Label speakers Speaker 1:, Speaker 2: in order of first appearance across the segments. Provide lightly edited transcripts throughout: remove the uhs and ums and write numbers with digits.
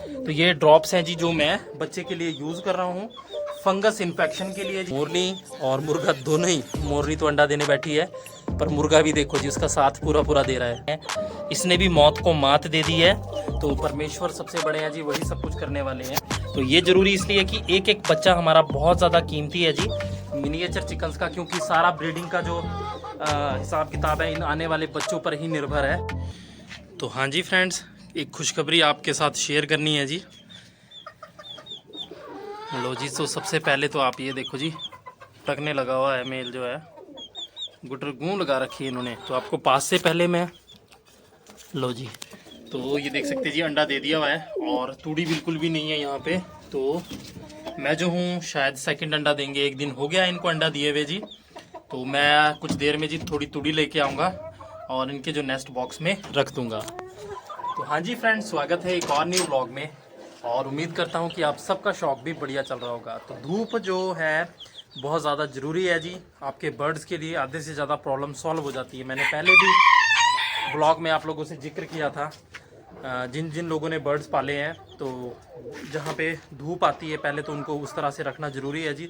Speaker 1: तो ये ड्रॉप्स हैं जी जो मैं बच्चे के लिए यूज़ कर रहा हूँ फंगस इन्फेक्शन के लिए। मोरनी और मुर्गा दोनों ही, मोरनी तो अंडा देने बैठी है पर मुर्गा भी देखो जी उसका साथ पूरा पूरा दे रहा है। इसने भी मौत को मात दे दी है। तो परमेश्वर सबसे बड़े हैं जी, वही सब कुछ करने वाले हैं। तो ये ज़रूरी इसलिए कि एक एक बच्चा हमारा बहुत ज़्यादा कीमती है जी मिनिएचर चिकन्स का, क्योंकि सारा ब्रीडिंग का जो हिसाब किताब है इन आने वाले बच्चों पर ही निर्भर है। तो हाँ जी फ्रेंड्स, एक खुशखबरी आपके साथ शेयर करनी है जी। लो जी, तो सबसे पहले तो आप ये देखो जी, टकने लगा हुआ है मेल जो है, गुटर गूं लगा रखी है इन्होंने। तो आपको पास से पहले मैं, लो जी, तो ये देख सकते जी अंडा दे दिया हुआ है और तूड़ी बिल्कुल भी नहीं है यहाँ पे। तो मैं जो हूँ शायद सेकंड अंडा देंगे, एक दिन हो गया इनको अंडा दिए हुए जी। तो मैं कुछ देर में जी थोड़ी तूड़ी लेके आऊँगा और इनके जो नेस्ट बॉक्स में रख दूँगा। तो हाँ जी फ्रेंड्स, स्वागत है एक और न्यू व्लॉग में और उम्मीद करता हूँ कि आप सबका शौक भी बढ़िया चल रहा होगा। तो धूप जो है बहुत ज़्यादा ज़रूरी है जी आपके बर्ड्स के लिए, आधे से ज़्यादा प्रॉब्लम सॉल्व हो जाती है। मैंने पहले भी ब्लॉग में आप लोगों से जिक्र किया था, जिन जिन लोगों ने बर्ड्स पाले हैं तो जहाँ पे धूप आती है पहले तो उनको उस तरह से रखना ज़रूरी है जी।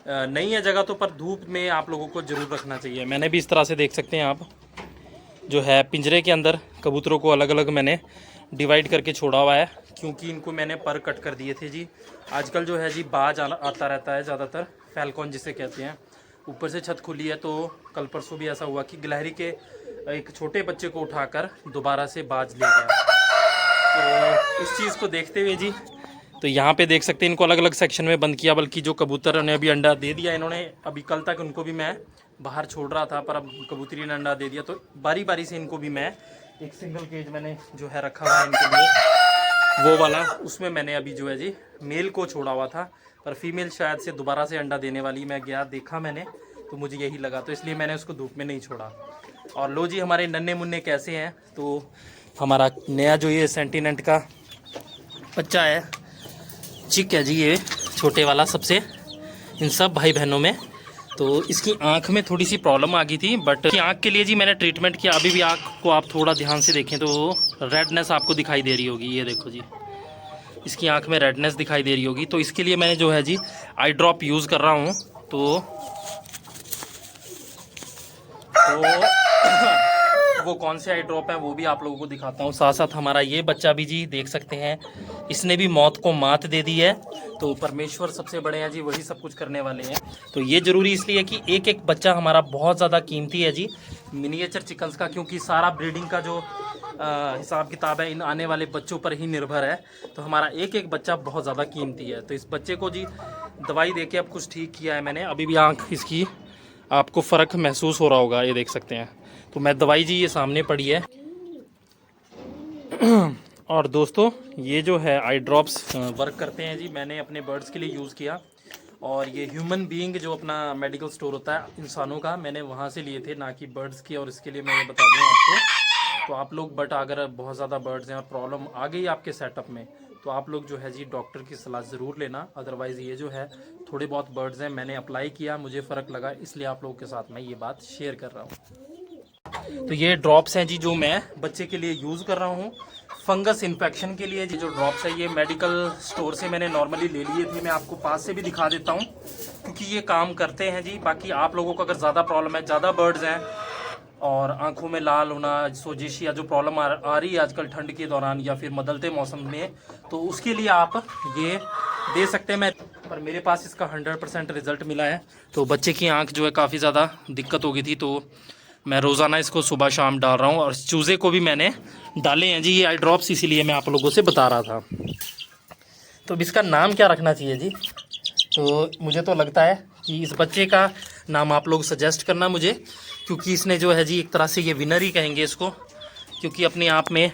Speaker 1: नहीं है जगह तो पर धूप में आप लोगों को ज़रूर रखना चाहिए। मैंने भी इस तरह से देख सकते हैं आप जो है पिंजरे के अंदर कबूतरों को अलग अलग मैंने डिवाइड करके छोड़ा हुआ है, क्योंकि इनको मैंने पर कट कर दिए थे जी। आजकल जो है जी बाज आता रहता है ज़्यादातर, फैल्कॉन जिसे कहते हैं। ऊपर से छत खुली है तो कल परसों भी ऐसा हुआ कि गिलहरी के एक छोटे बच्चे को उठाकर दोबारा से बाज ले गया। तो इस चीज़ को देखते हुए जी, तो यहाँ पे देख सकते हैं इनको अलग अलग सेक्शन में बंद किया, बल्कि जो कबूतर ने अभी अंडा दे दिया इन्होंने, अभी कल तक उनको भी मैं बाहर छोड़ रहा था पर अब कबूतरी ने अंडा दे दिया। तो बारी बारी से इनको भी मैं एक सिंगल केज मैंने जो है रखा हुआ है इनके लिए, वो वाला, उसमें मैंने अभी जो है जी मेल को छोड़ा हुआ था पर फीमेल शायद से दोबारा से अंडा देने वाली। मैं गया देखा मैंने तो मुझे यही लगा, तो इसलिए मैंने उसको धूप में नहीं छोड़ा। और लो जी, हमारे नन्हे मुन्ने कैसे हैं। तो हमारा नया जो ये सेंटिनेंट का बच्चा है, चिक है जी ये छोटे वाला सबसे इन सब भाई बहनों में। तो इसकी आंख में थोड़ी सी प्रॉब्लम आ गई थी, बट आंख के लिए जी मैंने ट्रीटमेंट किया। अभी भी आंख को आप थोड़ा ध्यान से देखें तो रेडनेस आपको दिखाई दे रही होगी, ये देखो जी इसकी आंख में रेडनेस दिखाई दे रही होगी। तो इसके लिए मैंने जो है जी आई ड्रॉप यूज़ कर रहा हूँ। तो वो कौन से आई ड्रॉप है वो भी आप लोगों को दिखाता हूँ। साथ साथ हमारा ये बच्चा भी जी देख सकते हैं, इसने भी मौत को मात दे दी है। तो परमेश्वर सबसे बड़े हैं जी, वही सब कुछ करने वाले हैं। तो ये ज़रूरी इसलिए कि एक एक बच्चा हमारा बहुत ज़्यादा कीमती है जी मिनिएचर चिकन्स का, क्योंकि सारा ब्रीडिंग का जो हिसाब किताब है इन आने वाले बच्चों पर ही निर्भर है। तो हमारा एक एक बच्चा बहुत ज़्यादा कीमती है। तो इस बच्चे को जी दवाई दे के अब कुछ ठीक किया है मैंने। अभी भी आँख इसकी आपको फ़र्क महसूस हो रहा होगा, ये देख सकते हैं। तो मैं दवाई जी ये सामने पड़ी है। और दोस्तों ये जो है आई ड्रॉप्स वर्क करते हैं जी, मैंने अपने बर्ड्स के लिए यूज़ किया। और ये ह्यूमन बीइंग जो अपना मेडिकल स्टोर होता है इंसानों का, मैंने वहाँ से लिए थे, ना कि बर्ड्स की। और इसके लिए मैं ये बता दूँ आपको, तो आप लोग बट अगर बहुत ज़्यादा बर्ड्स हैं और प्रॉब्लम आ गई आपके सेटअप में, तो आप लोग जो है जी डॉक्टर की सलाह ज़रूर लेना। अदरवाइज़ ये जो है थोड़े बहुत बर्ड्स हैं, मैंने अप्लाई किया, मुझे फ़र्क लगा, इसलिए आप लोगों के साथ मैं ये बात शेयर कर रहा हूँ। तो ये ड्रॉप्स हैं जी जो मैं बच्चे के लिए यूज़ कर रहा हूँ फंगस इन्फेक्शन के लिए। जो ड्रॉप्स है ये मेडिकल स्टोर से मैंने नॉर्मली ले लिए थे। मैं आपको पास से भी दिखा देता हूँ क्योंकि ये काम करते हैं जी। बाकी आप लोगों को अगर ज़्यादा प्रॉब्लम है, ज़्यादा बर्ड्स हैं और आंखों में लाल होना, सोजिश या जो प्रॉब्लम आ रही है आजकल ठंड के दौरान या फिर बदलते मौसम में, तो उसके लिए आप ये दे सकते हैं। मैं पर मेरे पास इसका 100% रिज़ल्ट मिला है। तो बच्चे की आंख जो है काफ़ी ज़्यादा दिक्कत हो गई थी, तो मैं रोज़ाना इसको सुबह शाम डाल रहा हूँ। और चूज़े को भी मैंने डाले हैं जी ये आई ड्रॉप्स, इसीलिए मैं आप लोगों से बता रहा था। तो अब इसका नाम क्या रखना चाहिए जी, तो मुझे तो लगता है कि इस बच्चे का नाम आप लोग सजेस्ट करना मुझे, क्योंकि इसने जो है जी एक तरह से ये विनर ही कहेंगे इसको, क्योंकि अपने आप में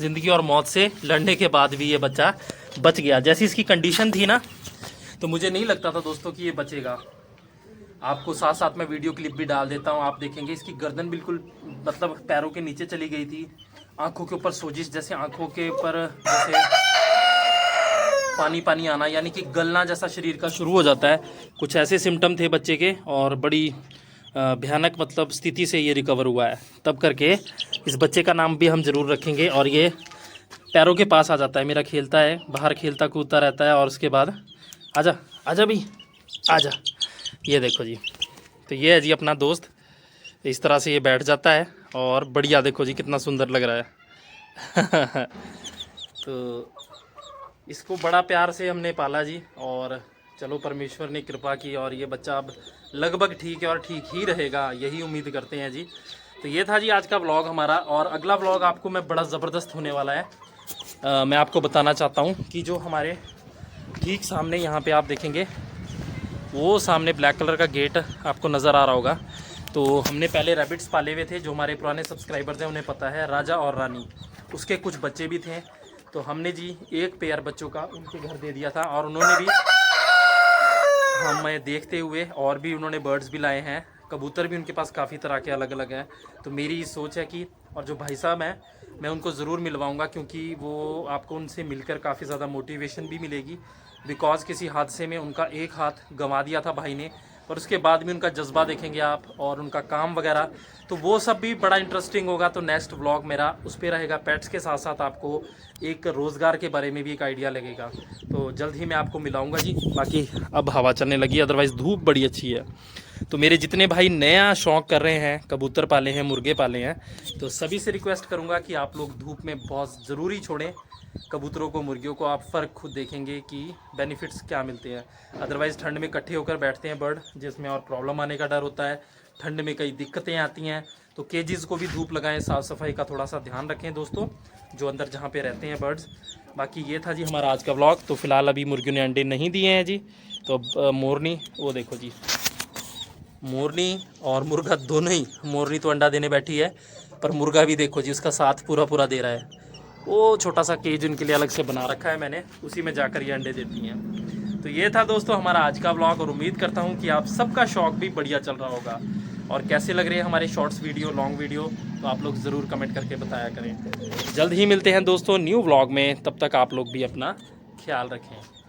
Speaker 1: ज़िंदगी और मौत से लड़ने के बाद भी ये बच्चा बच गया। जैसी इसकी कंडीशन थी ना, तो मुझे नहीं लगता था दोस्तों कि ये बचेगा। आपको साथ साथ में वीडियो क्लिप भी डाल देता हूँ, आप देखेंगे इसकी गर्दन बिल्कुल मतलब पैरों के नीचे चली गई थी। आंखों के ऊपर सोजिश, जैसे आंखों के ऊपर जैसे पानी पानी आना, यानी कि गलना जैसा शरीर का शुरू हो जाता है, कुछ ऐसे सिम्टम थे बच्चे के। और बड़ी भयानक मतलब स्थिति से ये रिकवर हुआ है, तब करके इस बच्चे का नाम भी हम ज़रूर रखेंगे। और ये पैरों के पास आ जाता है मेरा, खेलता है बाहर, खेलता कूदता रहता है। और उसके बाद आजा आजा भी आजा, ये देखो जी। तो ये है जी अपना दोस्त, इस तरह से ये बैठ जाता है और बढ़िया देखो जी कितना सुंदर लग रहा है। तो इसको बड़ा प्यार से हमने पाला जी, और चलो परमेश्वर ने कृपा की और ये बच्चा अब लगभग ठीक है और ठीक ही रहेगा, यही उम्मीद करते हैं जी। तो ये था जी आज का व्लॉग हमारा, और अगला व्लॉग आपको मैं बड़ा ज़बरदस्त होने वाला है। मैं आपको बताना चाहता हूँ कि जो हमारे ठीक सामने यहाँ पे आप देखेंगे, वो सामने ब्लैक कलर का गेट आपको नज़र आ रहा होगा। तो हमने पहले रैबिट्स पाले हुए थे, जो हमारे पुराने सब्सक्राइबर्स हैं उन्हें पता है, राजा और रानी, उसके कुछ बच्चे भी थे। तो हमने जी एक पेयर बच्चों का उनके घर दे दिया था, और उन्होंने भी हमें देखते हुए और भी उन्होंने बर्ड्स भी लाए हैं, कबूतर भी उनके पास काफ़ी तरह के अलग अलग हैं। तो मेरी सोच है कि, और जो भाई साहब हैं मैं उनको ज़रूर मिलवाऊंगा, क्योंकि वो आपको उनसे मिलकर काफ़ी ज़्यादा मोटिवेशन भी मिलेगी। बिकॉज़ किसी हादसे में उनका एक हाथ गंवा दिया था भाई ने, और उसके बाद भी उनका जज्बा देखेंगे आप, और उनका काम वगैरह, तो वो सब भी बड़ा इंटरेस्टिंग होगा। तो नेक्स्ट व्लॉग मेरा उस पर रहेगा। पेट्स के साथ साथ आपको एक रोज़गार के बारे में भी एक आइडिया लगेगा, तो जल्द ही मैं आपको मिलाऊंगा जी। बाकी अब हवा चलने लगी, अदरवाइज़ धूप बड़ी अच्छी है। तो मेरे जितने भाई नया शौक़ कर रहे हैं, कबूतर पाले हैं, मुर्गे पाले हैं, तो सभी से रिक्वेस्ट करूँगा कि आप लोग धूप में बहुत ज़रूरी छोड़ें कबूतरों को, मुर्गियों को। आप फ़र्क खुद देखेंगे कि बेनिफिट्स क्या मिलते हैं। अदरवाइज़ ठंड में इकट्ठे होकर बैठते हैं बर्ड, जिसमें और प्रॉब्लम आने का डर होता है, ठंड में कई दिक्कतें आती हैं। तो केजेस को भी धूप लगाएं, साफ़ सफाई का थोड़ा सा ध्यान रखें दोस्तों, जो अंदर जहाँ पे रहते हैं बर्ड्स। बाकी ये था जी हमारा आज का व्लॉग। तो फिलहाल अभी मुर्गियों ने अंडे नहीं दिए हैं जी। तो अब मोरनी, वो देखो जी, मोरनी और मुर्गा दोनों ही, मोरनी तो अंडा देने बैठी है, पर मुर्गा भी देखो जी उसका साथ पूरा पूरा दे रहा है। वो छोटा सा केज उनके लिए अलग से बना रखा है मैंने, उसी में जाकर ये अंडे देती हैं। तो ये था दोस्तों हमारा आज का व्लॉग, और उम्मीद करता हूँ कि आप सबका शौक़ भी बढ़िया चल रहा होगा। और कैसे लग रहे हैं हमारे शॉर्ट्स वीडियो, लॉन्ग वीडियो, तो आप लोग ज़रूर कमेंट करके बताया करें। जल्द ही मिलते हैं दोस्तों न्यू व्लॉग में, तब तक आप लोग भी अपना ख्याल रखें।